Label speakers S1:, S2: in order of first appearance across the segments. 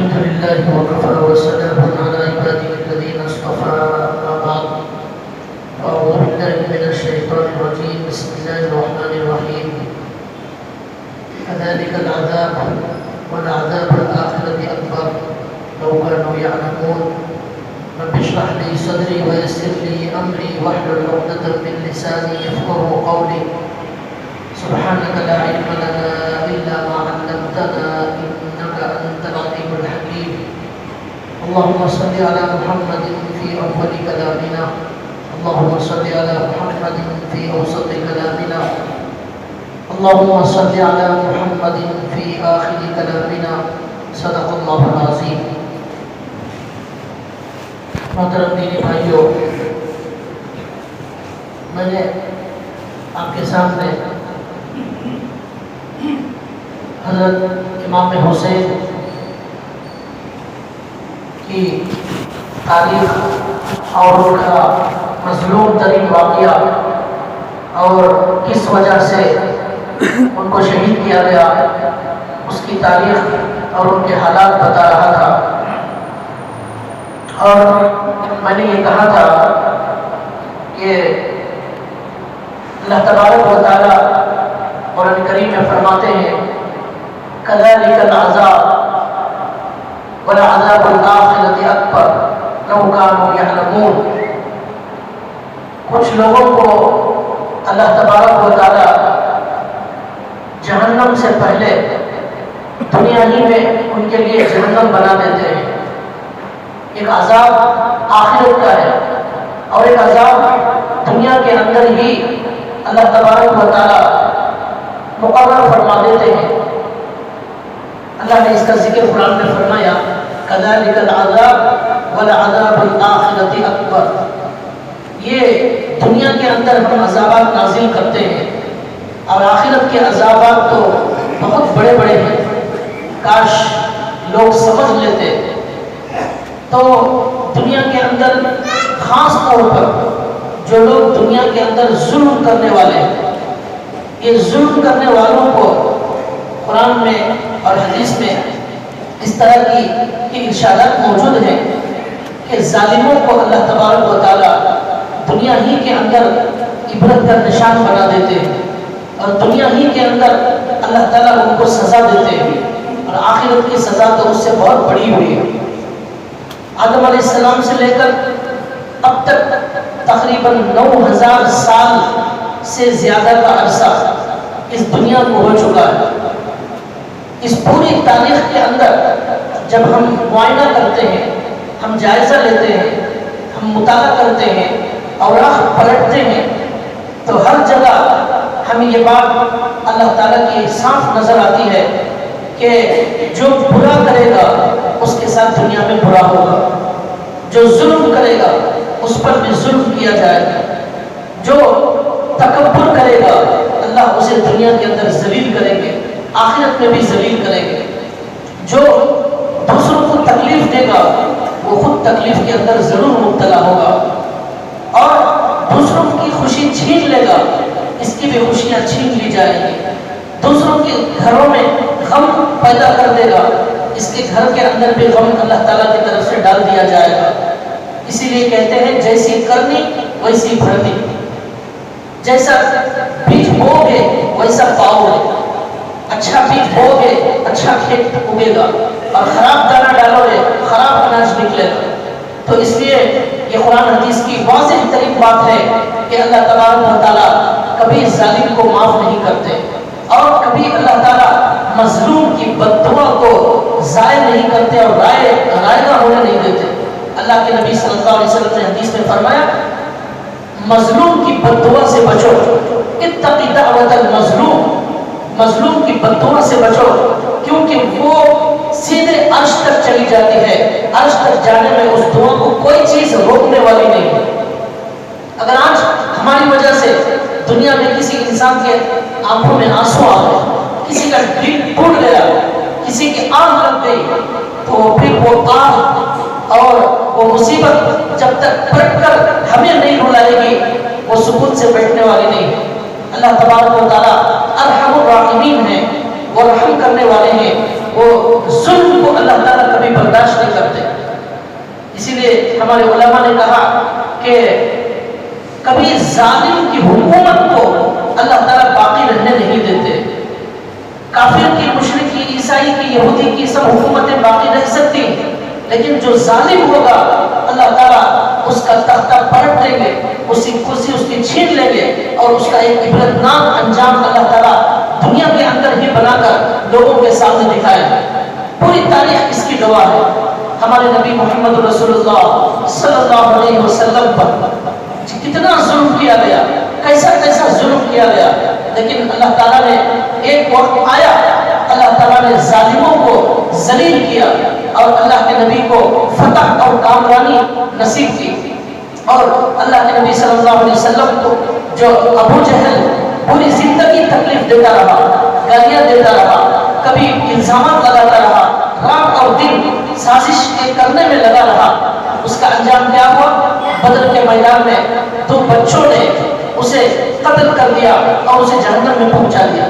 S1: الحمد لله وكفى وسلام على عباده الذين اصطفى أما بعد أعوذ بالله من الشيطان الرجيم بسم الله الرحمن الرحيم كذلك العذاب والعذاب الآخرة أكبر لو كانوا يعلمون رب اشرح لي صدري ويسر لي أمري واحلل عقدة من لساني يفقهوا قولي سبحانك لا علم لنا إلا ما علمتنا إنك أنت العليم الحكيم اللهم صل على محمد في أول كلامنا اللهم صل على محمد في أوسط كلامنا اللهم صل على محمد في آخر كلامنا صدق الله العظيم. محترم دینی بھائیوں، میں نے آپ کے سامنے حضرت امام حسین کی تاریخ اور ان کا مظلوم ترین واقعہ اور کس وجہ سے ان کو شہید کیا گیا اس کی تاریخ اور ان کے حالات بتا رہا تھا. اور میں نے یہ کہا تھا کہ اللہ تبارک و تعالیٰ قرآن کریم میں فرماتے ہیں كذلك العذاب والعذاب الآخرة أكبر لو كانوا يعلمون. کچھ لوگوں کو اللہ تبارک و تعالیٰ جہنم سے پہلے دنیا ہی میں ان کے لیے جہنم بنا دیتے ہیں. ایک عذاب آخرت کا ہے اور ایک عذاب دنیا کے اندر ہی اللہ تبارک و تعالیٰ مقرر فرما دیتے ہیں. اللہ نے اس کا ذکر قرآن میں فرمایا كذلك العذاب والعذاب الآخرة أكبر. یہ دنیا کے اندر ہم عذابات نازل کرتے ہیں اور آخرت کے عذابات تو بہت بڑے بڑے ہیں. کاش لوگ سمجھ لیتے تو دنیا کے اندر خاص طور پر جو لوگ دنیا کے اندر ظلم کرنے والے ہیں، یہ ظلم کرنے والوں کو قرآن میں اور حدیث میں اس طرح کی ارشادات موجود ہیں کہ ظالموں کو اللہ تبارک و تعالیٰ دنیا ہی کے اندر عبرت کا نشان بنا دیتے ہیں اور دنیا ہی کے اندر اللہ تعالیٰ ان کو سزا دیتے ہیں اور آخرت کی سزا تو اس سے بہت بڑی ہوئی ہے. آدم علیہ السلام سے لے کر اب تک تقریباً 9000 سال سے زیادہ کا عرصہ اس دنیا کو ہو چکا ہے. اس پوری تاریخ کے اندر جب ہم معائنہ کرتے ہیں، ہم جائزہ لیتے ہیں، ہم مطالعہ کرتے ہیں اور پلٹتے ہیں تو ہر جگہ ہمیں یہ بات اللہ تعالیٰ کی صاف نظر آتی ہے کہ جو برا کرے گا اس کے ساتھ دنیا میں برا ہوگا، جو ظلم کرے گا اس پر بھی ظلم کیا جائے گا، جو تکبر کرے گا اللہ اسے دنیا کے اندر ذلیل کریں گے، آخرت میں بھی ذلیل کریں گے. جو دوسروں کو تکلیف دے گا وہ خود تکلیف کے اندر ضرور مبتلا ہوگا اور دوسروں کی خوشی چھین لے گا اس کی بھی خوشیاں چھین لی جائیں گی. دوسروں کے گھروں میں غم پیدا کر دے گا اس کے گھر کے اندر بھی غم اللہ تعالیٰ کی طرف سے ڈال دیا جائے گا. اسی لیے کہتے ہیں جیسی کرنی ویسی بھرنی، جیسا بیج بو گے ویسا پاؤ گے. اچھا بیج بو گے اچھا کھیت اگے گا اور خراب دانہ ڈالو گے خراب اناج نکلے گا. تو اس لیے یہ قرآن حدیث کی واضح ترین بات ہے کہ اللہ تبارک و تعالیٰ کبھی ظالم کو معاف نہیں کرتے اور کبھی اللہ تعالیٰ مظلوم کی بددعا کو ضائع نہیں کرتے اور رائگاں ہونے نہیں دیتے. اللہ کے نبی صلی اللہ علیہ وسلم نے حدیث میں فرمایا مظلوم کی بددعا سے بچو، اتقی دعوت المظلوم، مظلوم کی بددعا سے بچو کیونکہ وہ سیدھے عرش تک چلی جاتی ہے. عرش تک جانے میں اس دعا کو کوئی چیز روکنے والی نہیں ہے. اگر آج ہماری وجہ سے دنیا میں کسی انسان کے آنکھوں میں آنسو آ گئے، کسی کا دل ٹوٹ گیا، کسی کی آنکھ لگ گئی تو پھر وہ آہ اور وہ مصیبت جب تک پلٹ کر ہمیں نہیں رلائے گی وہ سکون سے بیٹھنے والی نہیں ہے. اللہ تبارک و تعالیٰ ارحم الراحمین ہیں، وہ رحم کرنے والے ہیں. وہ ظلم کو اللہ تعالیٰ کبھی ہمارے علماء نے کہا کہ کبھی ظالم کی حکومت کو اللہ تعالیٰ باقی رہنے نہیں دیتے. کافر کی، مشرک کی، عیسائی کی، یہودی کی سب حکومتیں باقی رہ سکتی، لیکن جو ظالم ہوگا اللہ تعالیٰ اس کا تختہ پلٹ دیں گے، اس کی کرسی اس کی چھین لیں گے، اور اس کا ایک عبرتناک انجام اللہ تعالیٰ دنیا کے اندر ہی بنا کر لوگوں کے سامنے دکھائے گا. پوری تاریخ اس کی گواہ ہے. ہمارے نبی محمد رسول اللہ صلی اللہ علیہ وسلم پر کتنا ظلم کیا گیا، کیسا کیسا ظلم کیا گیا، لیکن اللہ تعالیٰ نے ایک وقت آیا، اللہ تعالیٰ نے ظالموں کو ذلیل کیا اور اللہ کے نبی کو فتح اور کامرانی نصیب کی. اور اللہ کے نبی صلی اللہ علیہ وسلم کو جو ابو جہل پوری زندگی تکلیف دیتا رہا، گالیاں دیتا رہا، کبھی الزامات لگاتا رہا، رات اور دن سازش کرنے میں لگا رہا، اس کا انجام کیا ہوا؟ بدر کے میدان میں 2 بچوں نے اسے قتل کر دیا اور اسے جہنم میں پہنچا دیا،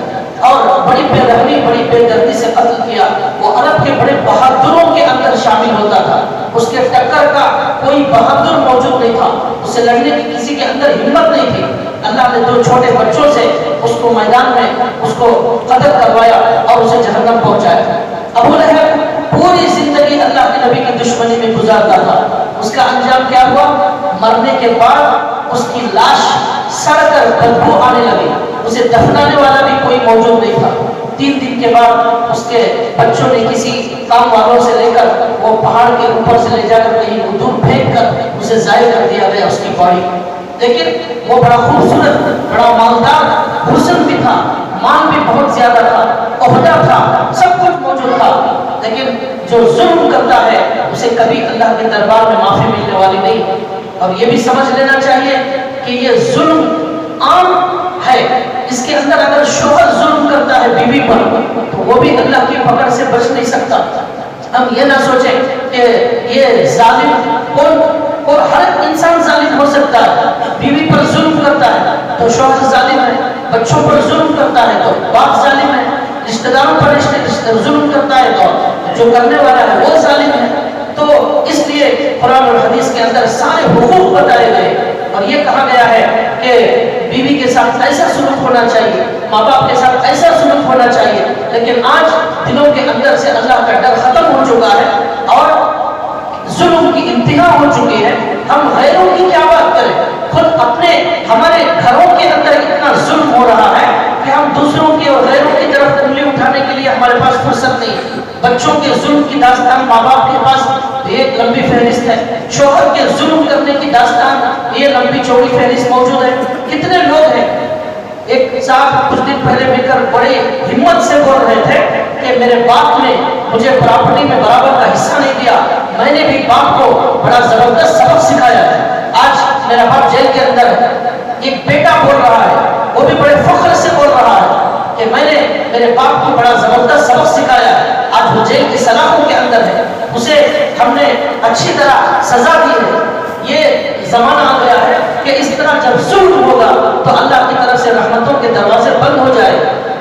S1: اور بڑی بے رحمی، بڑی بے دردی سے قتل کیا. وہ عرب کے بڑے بہادروں کے اندر شامل ہوتا تھا، اس کے ٹکر کا کوئی بہادر موجود نہیں تھا، اسے لڑنے کی کسی کے اندر ہمت نہیں تھی. اللہ نے 2 چھوٹے بچوں سے اس کو میدان میں اس کو قتل کروایا اور اسے جہنم پہنچایا. ابو لہب پوری زندگی اللہ کے نبی کی دشمنی میں گزارتا تھا. اس کا انجام کیا ہوا؟ مرنے کے بعد اس کی لاش سڑ کر بدبو آنے لگی، اسے دفنانے والا بھی کوئی موجود نہیں تھا. 3 دن کے بعد اس کے بچوں نے کسی کام والوں سے لے کر وہ پہاڑ کے اوپر سے لے جا کر کہیں دور پھینک کر اسے ضائع کر دیا گیا اس کی باڈی. لیکن وہ بڑا خوبصورت، بڑا مالدار حسن بھی تھا، مال بھی بہت زیادہ تھا، عہدہ تھا، سب کچھ موجود تھا، لیکن جو ظلم کرتا ہے اسے کبھی اللہ کے دربار میں معافی ملنے والی نہیں. اور یہ بھی سمجھ لینا چاہیے کہ یہ ظلم عام ہے. اس کے اندر اگر شوہر ظلم کرتا ہے بیوی پر تو وہ بھی اللہ کی پکڑ سے بچ نہیں سکتا. ہم یہ نہ سوچیں کہ یہ ظالم کون، اور ہر انسان ظالم ہو سکتا ہے. بیوی پر ظلم کرتا ہے تو شوہر ظالم ہے، بچوں پر ظلم کرتا ہے تو باپ ظالم ہے، رشتہ داروں پر ظلم کرتا ہے تو جو کرنے والا ہے وہ ظالم ہے. تو اس لیے قرآن اور حدیث کے اندر سارے حقوق بتائے گئے اور یہ کہا گیا ہے کہ بیوی کے ساتھ ایسا سلوک ہونا چاہیے، ماں باپ کے ساتھ ایسا سلوک ہونا چاہیے. لیکن آج دلوں کے اندر سے اللہ کا ڈر ختم ہو چکا ہے اور ظلم کی انتہا ہو چکی ہے. ہم غیروں کی کیا بات کریں، خود اپنے ہمارے گھروں کے اندر اتنا ظلم ہو رہا ہے کہ ہم دوسروں کی اور غیروں کی طرف انگلی اٹھانے کے لیے ہمارے پاس فرصت نہیں ہے. بچوں کے ظلم کی داستان ماں باپ کے پاس ایک لمبی فہرست ہے، شوہر کے ظلم کرنے کی داستان یہ لمبی چوڑی فہرست موجود ہے. کتنے لوگ ہیں، ایک صاحب کچھ دن پہلے مل کر بڑے ہمت سے بول رہے تھے کہ میرے باپ نے مجھے پراپرٹی میں برابر کا حصہ نہیں دیا، میں نے بھی باپ کو بڑا زبردست سبق سکھایا ہے. آج میرا باپ جیل کے اندر ہے. ایک بیٹا بول رہا ہے، وہ بھی بڑے فخر سے بول رہا ہے کہ میں نے میرے باپ کو بڑا زبردست سبق سکھایا ہے. آج وہ جیل کی سلاخوں کے اندر ہے، اسے ہم نے اچھی طرح سزا دی ہے. یہ زمانہ آ گیا ہے کہ اس طرح جب ظلم ہوگا تو اللہ کی طرف سے رحمتوں کے دروازے بند ہو جائے.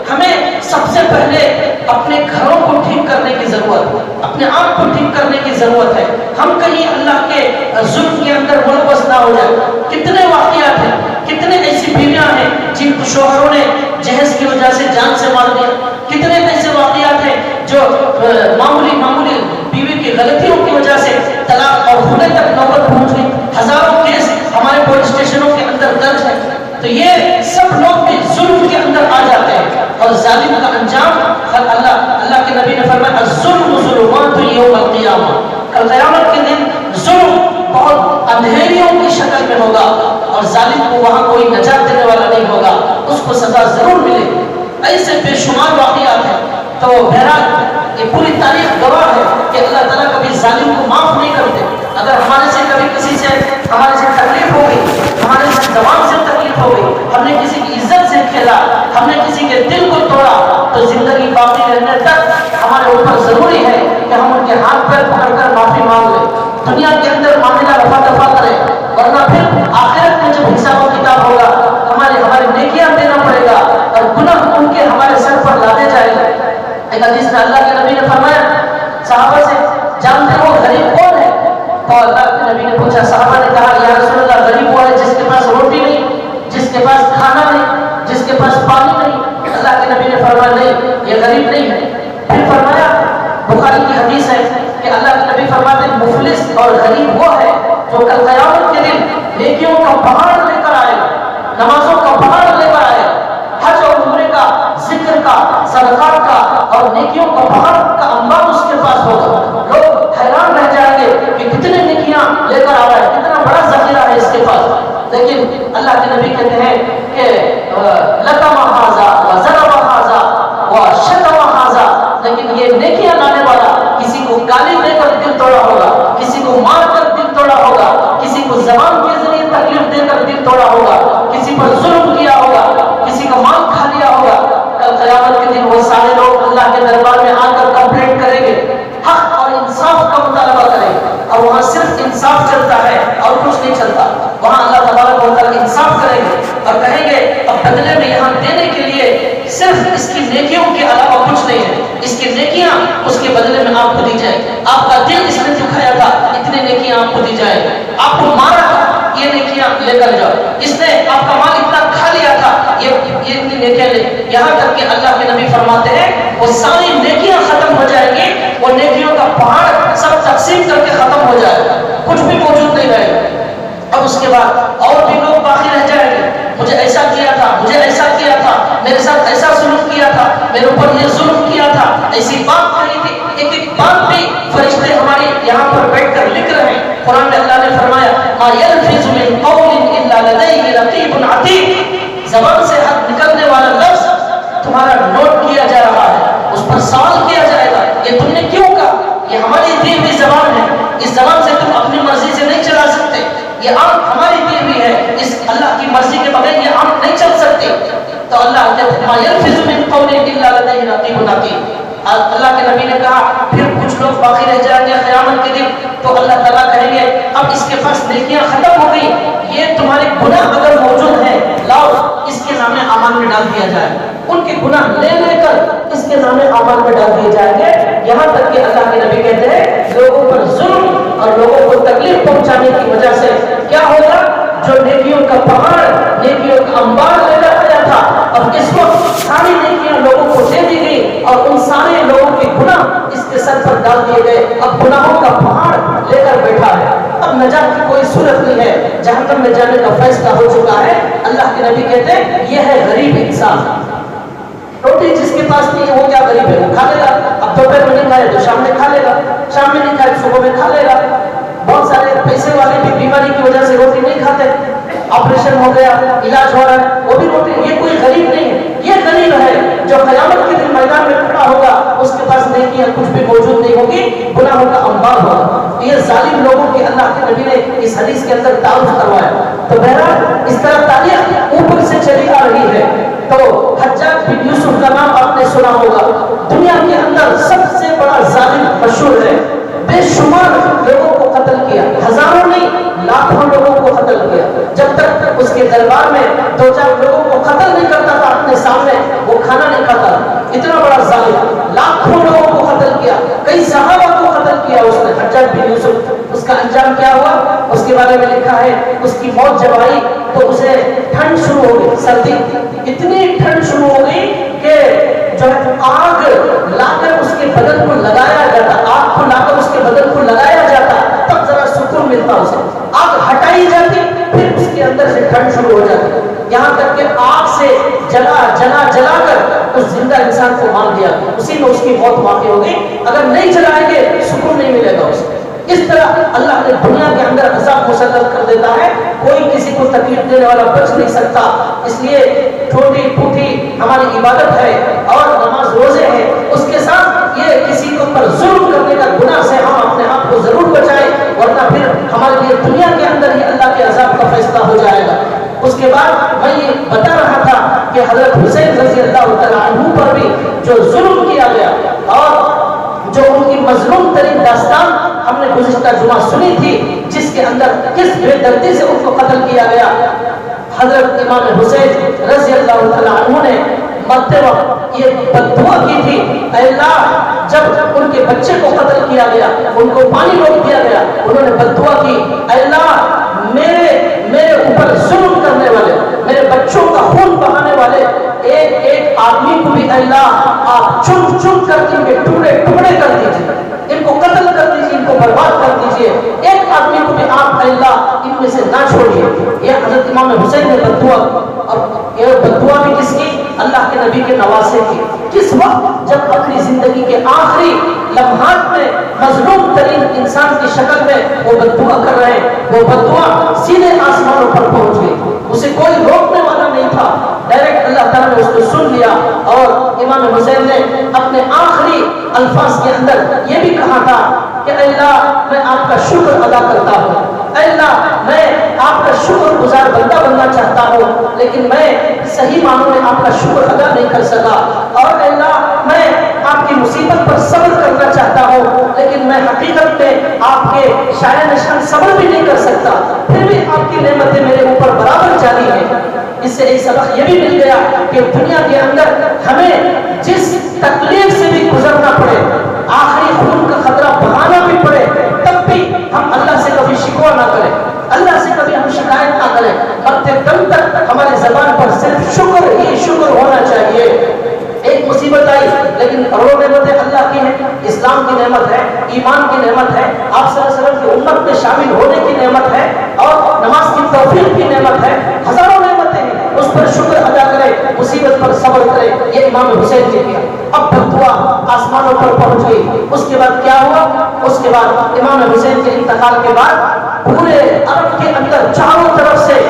S1: ہمیں سب سے پہلے اپنے گھروں کو ٹھیک کرنے کی ضرورت، اپنے آپ کو ٹھیک کرنے کی ضرورت ہے. ہم کہیں اللہ کے ظلم کے اندر ملوث نہ ہو جائے. کتنے واقعات ہیں، کتنے ایسی بیویاں ہیں جن کو شوہروں نے جہیز کی وجہ سے جان سے مار دیا. کتنے ایسے واقعات ہیں جو معمولی بیوی کی غلطیوں کی وجہ سے طلاق اور خلع تک نوبت پہنچ گئی. ہزاروں کیس ہمارے پولیس اسٹیشنوں کے اندر درج ہے. تو یہ سب لوگ بھی ظلم کے اندر آ جاتے ہیں اور ظالم کا انجام اللہ کے نبی نے فرمایا الظلم ظلمات یوم القیامہ، کل قیامت کے دن ظلم بہت اندھیریوں کی شکل میں ہوگا اور ظالم کو وہاں کوئی نجات دینے والا نہیں ہوگا، اس کو سزا ضرور ملے گی. ایسے بے شمار واقعات ہیں. تو بہرحال یہ پوری تاریخ گواہ ہے کہ اللہ تعالیٰ کبھی ظالم کو معاف نہیں کرتے. اگر ہمارے سے کبھی کسی سے ہمارے سے تکلیف ہو گئی، ہمارے سے زبان سے تکلیف ہو گئی، ہم نے کسی کی عزت سے کھیلا، ہم نے کسی کے دل کو توڑا، تو زندگی باقی رہنے تک ہمارے اوپر ضروری ہے کہ ہم ان کے ہاتھ پیر پکڑ کر معافی مانگ لیں. دنیا کے اندر معاملہ رفع دفع کریں، ورنہ پھر آخرت میں جب حساب و کتاب ہوگا ہمارے نیکیاں دینا پڑے گا اور گناہ ان کے ہمارے سر پر لادے جائیں گے. ایک حدیث میں اللہ کے نبی نے فرمایا صحابہ سے، جانتے ہو غریب کون ہے؟ تو اللہ کے نبی نے پوچھا، صحابہ نے کہا یا رسول اللہ غریب وہ ہے جس کے پاس روٹی نہیں، جس کے پاس کھانا نہیں، جس کے پاس پانی نہیں۔ اللہ کے نبی نے فرمایا نہیں، یہ غریب نہیں ہے۔ پھر فرمایا، بخاری کی حدیث ہے کہ اللہ کے نبی فرماتے ہیں مفلس اور غریب وہ ہے جو کل قیامت کے دن نیکیوں کا پہاڑ لے کر آئے، نمازوں کا پہاڑ لے کر آئے، حج اور عمرے کا، ذکر کا، صدقات کا اور نیکیوں کا پہاڑ کا انبار اس کے پاس ہوگا۔ لوگ حیران رہ جائیں گے کہ کتنے نیکیاں لے کر آ رہا ہے، کتنا بڑا ذخیرہ ہے اس کے پاس۔ لیکن اللہ کے نبی کہتے ہیں کہ لقم ھذا وضرب ھذا وشتم ھذا، لیکن یہ نیکیاں لانے والا کسی کو گالی دے کر دل توڑا ہوگا، کسی کو مار کر دل توڑا ہوگا، کسی کو زبان کے ذریعے تکلیف دے کر دل توڑا ہوگا، کسی پر ظلم کیا ہوگا، کسی کا مال کھا لیا ہوگا۔ کل قیامت کے دن وہ سارے لوگ اللہ کے دربار میں آ کر کمپلینٹ کریں گے، حق اور انصاف کا مطالبہ کریں گے، اور وہاں صرف انصاف چلتا ہے اور کچھ نہیں چلتا۔ وہاں اللہ تبارک و تعالیٰ انصاف کریں گے اور کہیں گے اب بدلے میں یہاں دینے کے لیے صرف اس کی نیکیوں کے علاوہ کچھ نہیں ہے، اس کی نیکیاں اس کے بدلے میں آپ کو دی جائے۔ آپ کا دل اس نے دکھایا تھا، اتنی نیکیاں آپ کو دی جائے۔ آپ کو مارا تھا، یہ نیکیاں لے کر جاؤ۔ اس نے آپ کا مال اتنا کھا لیا تھا، یہ اتنی نیکیاں لے۔ یہاں تک کہ اللہ کے نبی فرماتے ہیں وہ ساری نیکیاں ختم ہو جائیں گی، وہ نیکیوں کا پہاڑ سب تقسیم کر کے ختم ہو جائے گا، کچھ بھی موجود نہیں رہے گا۔ اب اس کے بعد اور بھی لوگ باقی رہ جائیں گے، مجھے ایسا کیا تھا، مجھے ایسا کیا تھا، میرے ساتھ ایسا سلوک کیا تھا، میرے اوپر یہ ظلم کیا تھا، ایسی بات کہی تھی۔ ایک ایک بات بھی فرشتے ہماری یہاں پر بیٹھ کر لکھ رہے ہیں۔ قرآن میں اللہ نے فرمایا ما یلفظ من قول الا لدیہ رقیب عتید، زبان سے حق نکلنے والا لفظ تمہارا نوٹ کیا جا رہا ہے، اس پر سوال کیا جائے گا یہ تم نے کیوں کہا، یہ ہماری دی ہوئی زبان ہے، اس زبان سے تم اپنی مرضی سے نہیں چلا سکتے، یہ آنکھ ہماری دی ہوئی ہے، اس اللہ کی مرضی کے بغیر یہ آنکھ نہیں چل سکتی۔ تو اللہ کہتے ہیں ما یلفظ من قول الا لدیہ رقیب عتید۔ اللہ کے نبی نے کہا پھر کچھ لوگ باقی رہ جائیں گے قیامت کے دن، تو اللہ تعالیٰ کہیں گے اب اس کے پاس نیکیاں ختم ہو گئی، یہ تمہارے گناہ اگر موجود ہیں لاؤ اس کے نام اعمال میں ڈال دیا جائے۔ ان کے گناہ لے لے کر اس کے نام اعمال میں ڈال دیے جائیں گے، یہاں تک کہ اللہ کے نبی کہتے ہیں لوگوں پر ظلم اور لوگوں کو تکلیف پہنچانے کی وجہ سے کیا ہوگا، جو نیکیوں کا پہاڑ، نیکیوں کا انبار لے کر آیا تھا، اب اس وقت ساری نیکیاں لوگوں کو دے دی گئی اور ان سارے لوگوں کے گناہ اس کے سر پر ڈال دیے گئے۔ اب گناہوں کا پہاڑ لے کر بیٹھا ہے، اب نجات کی کوئی صورت نہیں ہے، جہنم میں جانے کا فیصلہ ہو چکا ہے۔ اللہ کے نبی کہتے ہیں یہ ہے غریب انسان۔ روٹی جس کے پاس نہیں ہے وہ کیا غریب ہے، وہ کھا لے گا، اب دوپہر میں نہیں کھائے تو شام میں کھا لے گا، شام میں نہیں کھائے تو صبح میں کھا لے گا۔ بہت سارے پیسے والے بھی بیماری کی وجہ سے روٹی نہیں کھاتے، آپریشن ہو گیا، علاج ہو رہا ہے، وہ بھی روٹی، یہ کوئی غریب نہیں ہے، یہ غریب ہے جو قیامت کے دن میدان میں کھڑا ہوگا، اس کے پاس نیکیاں کچھ بھی موجود نہیں ہوگی، گناہوں کا انبار ہوگا۔ یہ ظالم لوگوں کے اللہ کے نبی نے اس حدیث کے اندر تعارف کروایا۔ تو بہرحال اس طرح تاریخ اوپر سے چلی آ رہی ہے۔ تو حجاج بن یوسف کا نام آپ نے سنا ہوگا، دنیا کے اندر سب سے بڑا ظالم مشہور ہے، بے شمار لوگوں کو قتل کیا، ہزاروں نہیں لاکھوں لوگوں کو قتل کیا، جب تک اس کے دربار میں دو چار لوگوں کو قتل نہیں کرتا تھا اپنے سامنے وہ کھانا نہیں کھاتا، اتنا بڑا ظالم، لاکھوں لوگوں کو قتل کیا، کئی صحابہ کو قتل کیا اس نے، حجاج بن یوسف۔ اس کا انجام کیا ہوا اس کے بارے میں لکھا ہے، اس کی موت جب آئی تو اسے ٹھنڈ شروع ہو گئی، سردی، اتنی ٹھنڈ شروع ہو گئی کہ جو ہے آگ لا کر اس کے بدن کو لگایا جاتا، آگ کو لا کر اس کے بدن کو لگایا جاتا، تب ذرا سکون ملتا اسے، آگ ہٹائی جاتی پھر اس کے اندر سے ٹھنڈ شروع ہو جاتی، یہاں تک کہ آگ سے جلا کر اس زندہ انسان کو مار دیا، اسی میں اس کی موت واقع ہو گئی۔ اگر نہیں جلائیں گے سکون نہیں ملے گا اسے۔ اس طرح اللہ نے دنیا کے اندر عذاب مسلط کر دیتا ہے، کوئی کسی کو تکلیف دینے والا بچ نہیں سکتا۔ اس لیے چھوٹی پھوٹی ہماری عبادت ہے اور نماز روزے ہیں، اس کے ساتھ یہ کسی کے اوپر ظلم کرنے کا گناہ سے ہم اپنے آپ کو ضرور بچائیں، ورنہ پھر ہمارے لیے دنیا کے اندر ہی اللہ کے عذاب کا فیصلہ ہو جائے گا۔ اس کے بعد میں یہ بتا رہا تھا کہ حضرت حسین رضی اللہ تعالیٰ عنہ پر بھی جو ظلم کیا گیا اور جو ان کی مظلوم ترین داستان ہم نے گزشتہ جمعہ سنی تھی، جس کے اندر کس بے دردی سے ان کو قتل کیا گیا۔ حضرت امام حسین رضی اللہ تعالیٰ عنہ نے مرتے وقت یہ بد دعا کی تھی، اے اللہ جب ان کے بچے کو قتل کیا گیا، ان کو پانی روک دیا گیا، انہوں نے بد دعا اسے نہ چھوڑیے. یہ حضرت امام حسین نے بددعا، اور یہ بددعا بھی کس کی؟ اللہ کے نبی کے نواسے کی. کس وقت؟ جب اپنی زندگی کے آخری لمحات میں مظلوم ترین انسان کی شکل میں وہ بددعا کر رہے ہیں. وہ بددعا سیدھے آسمانوں پر پہنچ گئی، اسے کوئی روکنے والا نہیں تھا. ڈائریکٹ اللہ تعالیٰ نے اس کو سن لیا. اور امام حسین نے اپنے آخری الفاظ کے اندر یہ بھی کہا تھا کہ اے اللہ میں آپ کا شکر ادا کرتا ہوں، اے اللہ میں آپ کا شکر گزار بندہ بننا چاہتا ہوں، لیکن میں صحیح معنوں میں آپ کا شکر ادا نہیں کر سکا. اور اے اللہ میں آپ کی مصیبت پر صبر کرنا چاہتا ہوں، لیکن میں حقیقت میں آپ کے شایع نشان صبر بھی نہیں کر سکتا، پھر بھی آپ کی نعمتیں میرے اوپر برابر جاری ہیں. اس سے ایک سبق یہ بھی مل گیا کہ دنیا کے اندر ہمیں جس تکلیف سے بھی گزرنا پڑے، آخری خون کا خطرہ بہانا بھی پڑے، تب بھی ہم اللہ سے کبھی شکوہ نہ کریں، اللہ سے کبھی ہم شکایت نہ کریں. مرتے دم تک ہماری زبان پر صرف شکر ہی شکر ہونا چاہیے. ایک مصیبت آئی لیکن کروڑوں نعمتیں اللہ کی ہیں. اسلام کی نعمت ہے، ایمان کی نعمت ہے، آپ صلی اللہ علیہ وسلم کی امت میں شامل ہونے کی نعمت ہے، اور نماز کی توفیق کی نعمت ہے. ہزاروں نعمتیں ہیں، اس پر شکر ادا کرے، مصیبت پر صبر کرے. یہ امام حسین نے کیا. اب بددعا آسمانوں پر پہنچ گئی. اس کے بعد کیا ہوا؟ اس کے بعد امام حسین کے انتقال کے بعد پورے عرب کے اندر چاروں طرف سے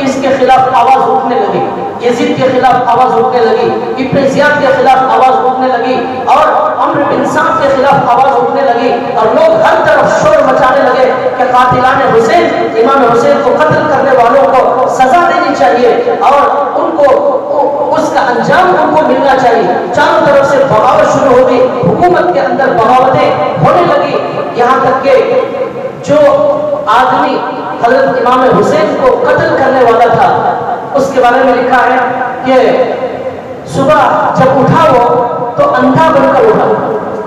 S1: اس کے خلاف آواز اٹھنے لگی. یزید کے خلاف آواز اٹھنے لگی، ابن زیاد کے خلاف آواز اٹھنے لگی، اور عمرو بن سعد کے خلاف آواز اٹھنے لگی. اور لوگ ہر طرف شور مچانے لگے کہ قاتلان حسین، امام حسین کو قتل کرنے والوں کو سزا دینی چاہیے، اور ان کو اس کا انجام ان کو ملنا چاہیے. چاروں طرف سے بغاوت شروع ہو گئی، حکومت کے اندر بغاوتیں ہونے لگی. یہاں تک کہ جو آدمی حضرت امام حسین کو قتل کرنے والا تھا، اس کے بارے میں لکھا ہے کہ صبح جب اٹھا وہ تو اندھا بن کر اٹھا،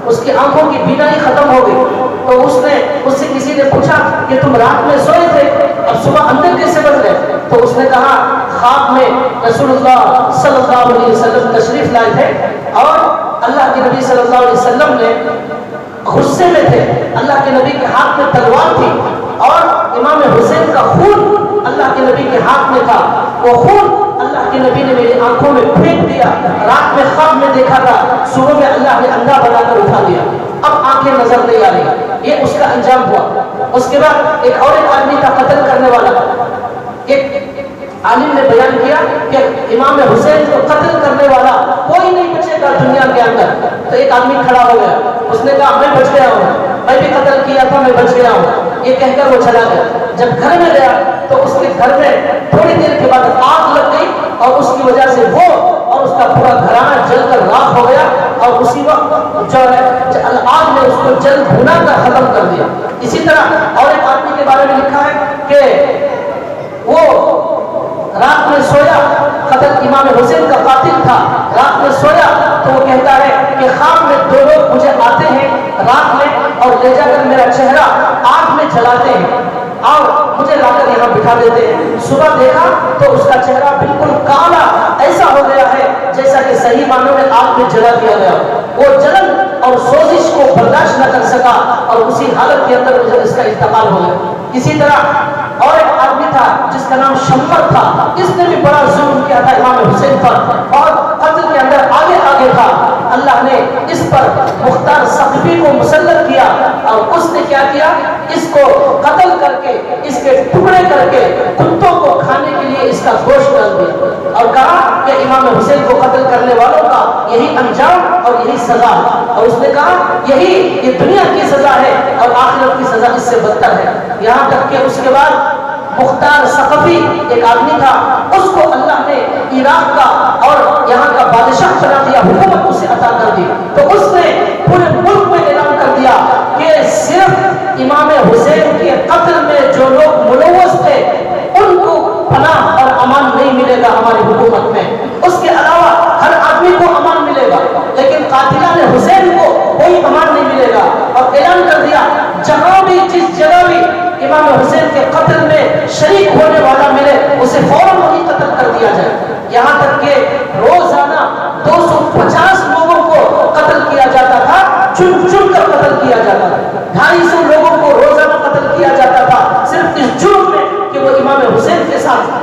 S1: اس کی آنکھوں کی بینائی ختم ہو گئی. تو اس سے کسی نے پوچھا کہ تم رات میں سوئے تھے، اب صبح اندھے کیسے بن گئے؟ تو اس نے کہا خواب میں رسول اللہ صلی اللہ علیہ وسلم تشریف لائے تھے، اور اللہ کے نبی صلی اللہ علیہ وسلم نے غصے میں تھے. اللہ کے نبی کے ہاتھ میں تلوار تھی، اور امام حسین کا خون اللہ کے نبی کے ہاتھ میں تھا. وہ خون اللہ کے نبی نے میری آنکھوں میں پھینک دیا. رات میں خواب میں دیکھا تھا، صبح میں اللہ نے اندھا بنا کر اٹھا دیا. اب آنکھیں نظر نہیں آ رہی. یہ اس کا انجام ہوا. اس کے بعد ایک اور ایک آدمی کا قتل کرنے والا. ایک عالم نے بیان کیا کہ امام حسین کو قتل کرنے والا کوئی نہیں بچے گا دنیا کے اندر. تو ایک آدمی کھڑا ہو گیا، اس نے کہا میں بچ گیا ہوں، میں بھی قتل کیا تھا، میں بچ گیا ہوں. یہ کہہ کر وہ چلا گیا. جب گھر میں گیا تو اس کے گھر میں تھوڑی دیر کے بعد آگ لگ گئی، اور اس کی وجہ سے وہ اور اس کا پورا گھرانہ جل کر راکھ ہو گیا. اور اسی وقت جو ہے آگ نے اس کو جل بھونا کر ختم کر دیا. اسی طرح اور ایک آدمی کے بارے میں لکھا ہے کہ وہ رات میں سویا، قتل امام حسین کا قاتل تھا. رات میں سویا تو وہ کہتا ہے کہ خواب میں دو لوگ مجھے آتے ہیں رات میں اور لے جا کر میرا چہرہ آگ میں جلاتے ہیں اور مجھے لا کر یہاں بٹھا دیتے ہیں. صبح دیکھا تو اس کا چہرہ بالکل کالا ایسا ہو گیا ہے جیسا کہ صحیح معنوں میں آگ میں جلا دیا گیا. وہ جلن اور سوزش کو برداشت نہ کر سکا، اور اسی حالت کے اندر اس کا انتقال ہو گیا. اسی طرح اور ایک آدمی تھا جس کا نام شمر تھا. اس نے بھی بڑا ظلم کیا تھا امام حسین پر، اور قتل کے اندر آگے تھا. اللہ نے اس پر مختار ثقفی کو مسلط کیا، اور اس نے کیا کیا؟ اس کو قتل کر کے، اس کے ٹکڑے کر کے کتوں کو کھانے کے لیے اس کا گوشت ڈال دیا، اور کہا کہ امام حسین کو قتل کرنے والوں کا یہی انجام اور یہی سزا. اور اس نے کہا یہ دنیا کی سزا ہے اور آخرت کی سزا اس سے بدتر ہے. یہاں تک کہ اس کے بعد مختار ثقفی ایک آدمی تھا، اس کو اللہ نے عراق کا اور یہاں کا بادشاہ بنا دیا، حکومت اسے عطا کر دی. تو اس نے پورے ملک میں اعلان کر دیا کہ صرف امام حسین کے قتل میں جو لوگ ملوث تھے ان کو پناہ اور امان نہیں ملے گا ہماری حکومت میں. اس کے علاوہ ہر آدمی کو امان ملے گا، لیکن قاتلان حسین کو کوئی امان نہیں ملے گا. اور اعلان کر دیا جہاں بھی جس جگہ بھی امام حسین کے قتل میں شریک ہونے والا ملے اسے فوراً وہی قتل کر دیا جائے. یہاں تک کہ روزانہ 250 لوگوں کو قتل کیا جاتا تھا.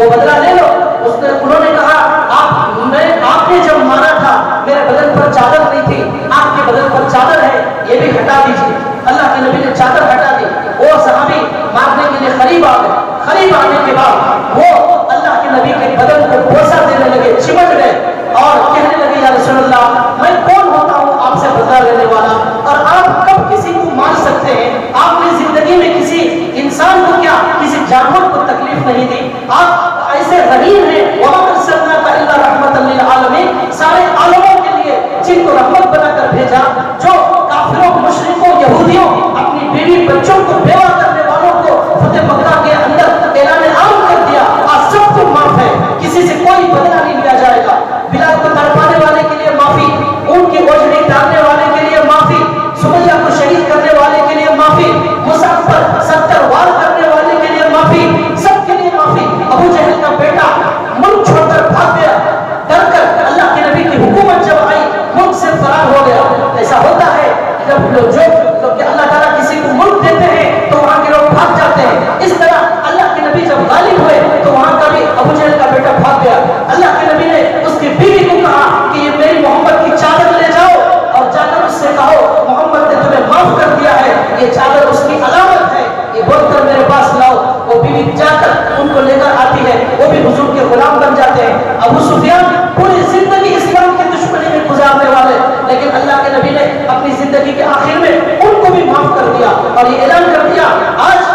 S1: وہ بدلہ لے لو. انہوں نے کہا آپ نے جب مارا تھا میرے بدن پر چادر نہیں تھی, آپ کے بدن پر چادر ہے, یہ بھی ہٹا دیجیے. اللہ کے نبی نے چادر ہٹا دی. وہ صحابی مارنے کے لیے قریب آ گئے. قریب آنے کے بعد وہ اللہ کے نبی کے بدن کو بوسہ دینے لگے, چمٹ گئے اور کہنے لگے یا رسول اللہ میں کون ہوتا ہوں آپ سے بدلہ لینے والا, اور آپ کب کسی کو مار سکتے ہیں؟ آپ نے زندگی میں کسی انسان کو کیا کسی جانور کو تکلیف نہیں دی. آپ ایسے رحیم ہیں, وَمَا أَرْسَلْنَاكَ إِلَّا رَحْمَةً لِّلْعَالَمِينَ, سارے عالموں کے لیے جن کو رحمت بنا کر بھیجا. جو کافروں, مشرکوں, یہودیوں اپنی بیوی بچوں کو بیوہ کرنے والوں کو فتح مکہ کے اندر اعلان عام کر دیا, آج سب کو معاف ہے, کسی سے کوئی بدلہ نہیں لیا جائے گا. بلال کو تڑپانے والے کے لیے معافی, اونٹ کی اوجڑی ڈالنے والے کے لیے معافی, سمیہ کو شہید کرنے والے کے لیے معافی, مصعب پر 70 وار کرنے والے کے لیے معافی, سب کے لیے معافی. ابو جہل کا بیٹا ملک چھوڑ کر بھاگ گیا, ڈر کر اللہ کے نبی کی حکومت جب آئی ملک سے فرار ہو گیا. ایسا ہوتا ہے جب کہ اللہ تعالیٰ کسی کو ملک دیتے ہیں تو وہاں کے لوگ بھاگ جاتے ہیں. اس طرح اللہ کے نبی جب غالب ہوئے تو وہاں کا بھی ابو جہل کا بیٹا بھاگ گیا. اللہ کے نبی نے اس کی بیوی کو کہا کہ یہ میری محمد کی چادر لے جاؤ اور جا کر اس سے کہو محمد نے تمہیں معاف کر دیا ہے, یہ چادر اس کی علامت ہے, یہ بول کر میرے پاس لاؤ. وہ بیوی جا کر ان کو لے کر آتی ہے, وہ بھی حضور کے غلام بن جاتے ہیں. ابو سفیان پوری زندگی اسلام کی دشمنی میں گزارنے والے, لیکن اللہ کے نبی نے اپنی زندگی کے آخر میں ان کو بھی معاف کر دیا اور یہ اعلان کر دیا آج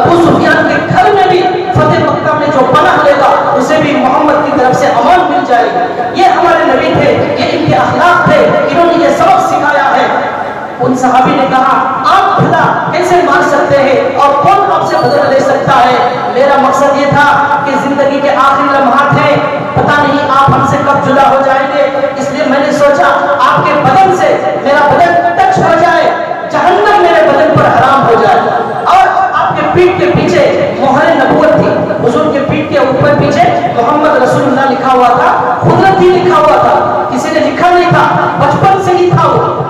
S1: ابو سفیان کے گھر میں بھی فتح مکہ میں جو پناہ لے گا اسے بھی محمد کی طرف سے امان مل جائے گی. یہ ہمارے نبی تھے, یہ ان کے اخلاق تھے, انہوں نے یہ سبق سکھایا ہے. ان صحابی نے کہا آپ بھلا کیسے مار سکتے ہیں اور کون آپ سے بدلہ لے سکتا ہے؟ میرا مقصد یہ تھا کہ زندگی کے آخری لمحات ہیں, پتہ نہیں آپ ہم سے کب جدا ہو جائیں گے, اس لیے میں نے سوچا آپ کے بدن سے میرا بدن ٹچ ہو جائے, جہنم میرے بدن پر حرام ہو جائے. اور آپ کے پیٹھ کے پیچھے مہر نبوت تھی, حضور کے پیٹھ کے اوپر پیچھے محمد رسول اللہ لکھا ہوا تھا, قدرت ہی لکھا ہوا تھا, کسی نے لکھا نہیں تھا, بچپن سے ہی تھا.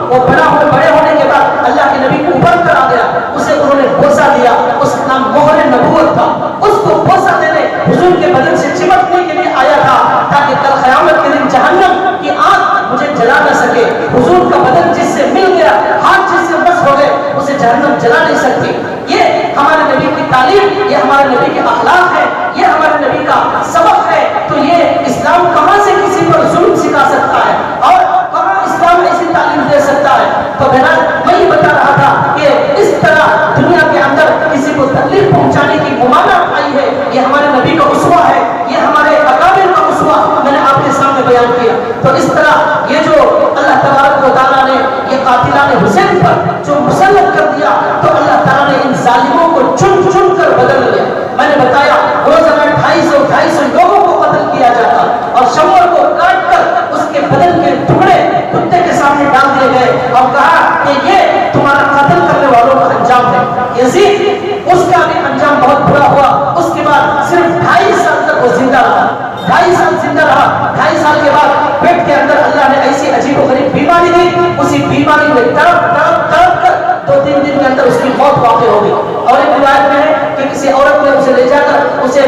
S1: وہ بڑے ہونے کے بعد اللہ کے نبی کو ابھر کر آ گیا, اسے انہوں نے بوسہ دیا, اس کا نام مہر نبوت تھا. اس کو بوسہ دینے حضور کے بدن سے چمٹنے کے لیے آیا تھا تاکہ کل قیامت کے دن جہنم کی آگ مجھے جلا نہ سکے. حضور کا بدن جس سے مل گیا, ہاتھ جس سے بس ہو گئے, اسے جہنم جلا نہیں سکتی. یہ ہمارے نبی کی تعلیم, یہ ہمارے نبی کے اخلاق ہے, یہ ہمارے نبی کا سبق ہے. تو یہ اسلام کہاں سے کسی پر ظلم سکھا سکتا ہے اور کہاں اسلام ایسی تعلیم دے سکتا ہے؟ تو بہرحال میں یہ بتا رہا تھا کہ اس طرح دنیا کے اندر کسی کو تکلیف پہنچانے کی ممانعت آئی ہے, یہ ہمارے نبی کا اسوہ ہے, یہ ہمارے اکابر کا اسوہ میں نے آپ کے سامنے بیان کیا. تو اس طرح یہ جو اللہ تبارک و تعالیٰ نے یہ قاتلان حسین پر جو مسلط کر دیا, تو اللہ تعالیٰ نے ان ظالموں کو چن چن کر بدل لیا. میں نے بتایا روزانہ 250 لوگوں کو قتل کیا جاتا اور شمر کو کاٹ کر اس کے بدن کے ٹکڑے کتے کے سامنے ڈال دیے گئے اور کہا کہ یہ تمہارا قتل کرنے والوں کا انجام ہے. یزید اس کا بھی انجام بہت برا ہوا. اس کے بعد صرف 2.5 سال تک وہ زندہ رہا, 2.5 سال زندہ رہا. 2.5 سال کے بعد پیٹ کے اندر اللہ نے ایسی عجیب و غریب بیماری دی, اسی بیماری میں تڑپ کر 2-3 دن کے اندر اس کی موت واقع ہو گئی. اور ایک روایت میں ہے کہ کسی عورت نے اسے لے جا کر اسے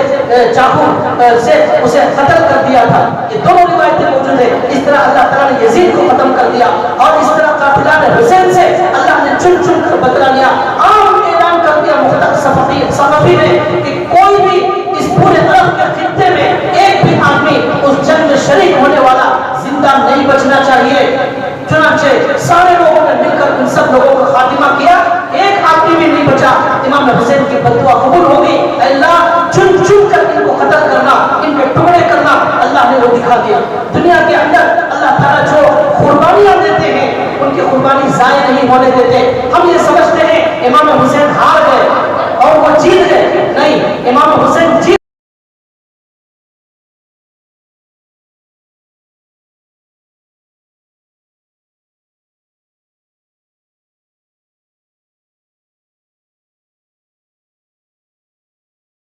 S1: چاقو سے اسے قتل کر دیا تھا. یہ دونوں روایتیں موجود ہیں. اس طرح اللہ تعالیٰ نے یزید کو ختم کر دیا اور اس طرح قاتلان حسین سے اللہ نے چن چن کر بدلہ لیا. عام اعلان کر دیا صحافی نے کہ کوئی بھی اس پورے عرب کے خطے میں ایک بھی آدمی اس جنگ میں شریک ہونے والا زندہ نہیں بچنا چاہیے. چنانچہ سارے لوگوں نے مل کر ان سب لوگوں کا خاتمہ کیا, ایک آدمی بھی نہیں بچا. امام حسین کی بددعا قبول ہو گئی. اللہ چن چن کر ان کو قتل کرنا, ان کے ٹکڑے کرنا اللہ نے وہ دکھا دیا. دنیا کے اندر اللہ تعالیٰ جو قربانیاں دیتے ہیں ان کی قربانی ضائع نہیں ہونے دیتے.